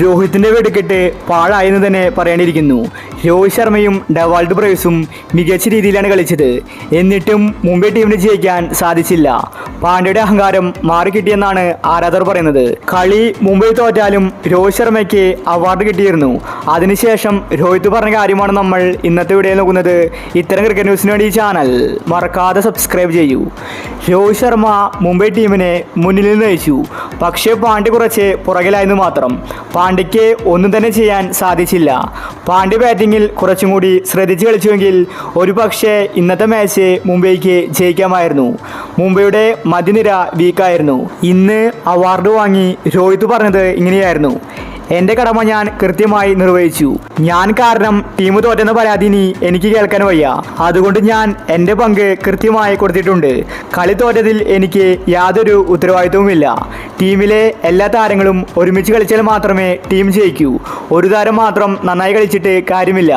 രോഹിത്തിൻ്റെ വെടിക്കെട്ട് പാഴായെന്ന് തന്നെ പറയേണ്ടിയിരിക്കുന്നു. രോഹിത് ശർമ്മയും ഡെവാൾഡ് ബ്രേവ്സും മികച്ച രീതിയിലാണ് കളിച്ചത്. എന്നിട്ടും മുംബൈ ടീമിന് ജയിക്കാൻ സാധിച്ചില്ല. പാണ്ഡ്യയുടെ അഹങ്കാരം മാറിക്കിട്ടിയെന്നാണ് ആരാധകർ പറയുന്നത്. കളി മുംബൈ തോറ്റാലും രോഹിത് ശർമ്മയ്ക്ക് അവാർഡ് കിട്ടിയിരുന്നു. അതിനുശേഷം രോഹിത് പറഞ്ഞ കാര്യമാണ് നമ്മൾ ഇന്നത്തെ വീഡിയോയിൽ നോക്കുന്നത്. ഇത്തരം ക്രിക്കറ്റ് ന്യൂസിന് വേണ്ടി ഈ ചാനൽ മറക്കാതെ സബ്സ്ക്രൈബ് ചെയ്യൂ. രോഹിത് ശർമ്മ മുംബൈ ടീമിനെ മുന്നിൽ നിന്ന് നയിച്ചു. പക്ഷേ പാണ്ഡ്യ കുറച്ച് പുറകിലായെന്ന് മാത്രം. പാണ്ഡ്യയ്ക്ക് ഒന്നും തന്നെ ചെയ്യാൻ സാധിച്ചില്ല. പാണ്ഡ്യ ബാറ്റിങ്ങിൽ കുറച്ചും കൂടി ശ്രദ്ധിച്ച് കളിച്ചുവെങ്കിൽ ഒരു പക്ഷേ ഇന്നത്തെ മാച്ച് മുംബൈക്ക് ജയിക്കാമായിരുന്നു. മുംബൈയുടെ മധ്യനിര വീക്കായിരുന്നു. ഇന്ന് അവാർഡ് വാങ്ങി രോഹിത് പറഞ്ഞത് ഇങ്ങനെയായിരുന്നു: എൻ്റെ കടമ ഞാൻ കൃത്യമായി നിർവഹിച്ചു. ഞാൻ കാരണം ടീം തോറ്റെന്ന പരാതി ഇനി എനിക്ക് കേൾക്കാൻ വയ്യ. അതുകൊണ്ട് ഞാൻ എൻ്റെ പങ്ക് കൃത്യമായി കൊടുത്തിട്ടുണ്ട്. കളി തോറ്റതിൽ എനിക്ക് യാതൊരു ഉത്തരവാദിത്വവുമില്ല. ടീമിലെ എല്ലാ താരങ്ങളും ഒരുമിച്ച് കളിച്ചാൽ മാത്രമേ ടീം ജയിക്കൂ. ഒരു താരം മാത്രം നന്നായി കളിച്ചിട്ട് കാര്യമില്ല.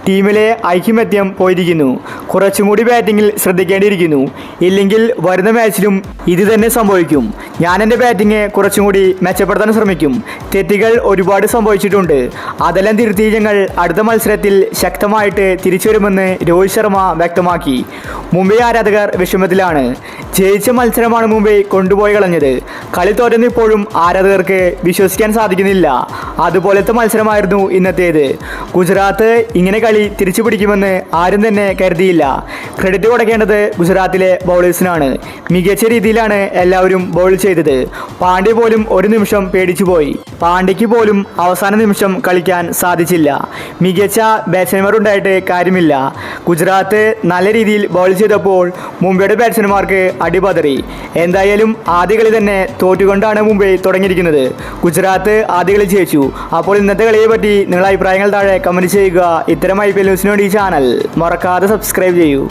ടീമിലെ ഐക്യമത്യം പോയിരിക്കുന്നു. കുറച്ചും കൂടി ബാറ്റിങ്ങിൽ ശ്രദ്ധിക്കേണ്ടിയിരിക്കുന്നു. ഇല്ലെങ്കിൽ വരുന്ന മാച്ചിലും ഇത് തന്നെ സംഭവിക്കും. ഞാൻ എൻ്റെ ബാറ്റിംഗ് കുറച്ചും കൂടി മെച്ചപ്പെടുത്താൻ ശ്രമിക്കും. തെറ്റുകൾ ഒരുപാട് സംഭവിച്ചിട്ടുണ്ട്. അതെല്ലാം തിരുത്തി ഞങ്ങൾ അടുത്ത മത്സരത്തിൽ ശക്തമായിട്ട് തിരിച്ചു വരുമെന്ന് രോഹിത് ശർമ്മ വ്യക്തമാക്കി. മുംബൈ ആരാധകർ വിഷമത്തിലാണ്. ജയിച്ച മത്സരമാണ് മുംബൈ കൊണ്ടുപോയി കളഞ്ഞത്. കളി തോറ്റെന്ന് ഇപ്പോഴും ആരാധകർക്ക് വിശ്വസിക്കാൻ സാധിക്കുന്നില്ല. അതുപോലത്തെ മത്സരമായിരുന്നു ഇന്നത്തേത്. ഗുജറാത്ത് ഇങ്ങനെ കളി തിരിച്ചു പിടിക്കുമെന്ന് ആരും തന്നെ കരുതിയില്ല. ക്രെഡിറ്റ് കൊടുക്കേണ്ടത് ഗുജറാത്തിലെ ബൗളേഴ്സിനാണ്. മികച്ച രീതിയിലാണ് എല്ലാവരും ബൗൾ ചെയ്തത്. പാണ്ഡ്യ പോലും ഒരു നിമിഷം പേടിച്ചുപോയി. പാണ്ഡ്യയ്ക്ക് പോലും അവസാന നിമിഷം കളിക്കാൻ സാധിച്ചില്ല. മികച്ച ബാറ്റ്സ്മാൻമാരുണ്ടായിട്ട് കാര്യമില്ല. ഗുജറാത്ത് നല്ല രീതിയിൽ ബൗൾ ചെയ്തപ്പോൾ മുംബൈയുടെ ബാറ്റ്സ്മാൻമാർക്ക് അടിപതറി. എന്തായാലും ആദ്യ കളി തന്നെ തോറ്റുകൊണ്ടാണ് മുംബൈ തുടങ്ങിയിരിക്കുന്നത്. ഗുജറാത്ത് ആദ്യ കളി ജയിച്ചു. അപ്പോൾ ഇന്നത്തെ കളിയെ പറ്റി നിങ്ങളുടെ അഭിപ്രായങ്ങൾ താഴെ കമൻറ്റ് ചെയ്യുക. ഇത്തരം IPL ന്യൂസിന് വേണ്ടി ഈ ചാനൽ മറക്കാതെ സബ്സ്ക്രൈബ് ചെയ്യൂ.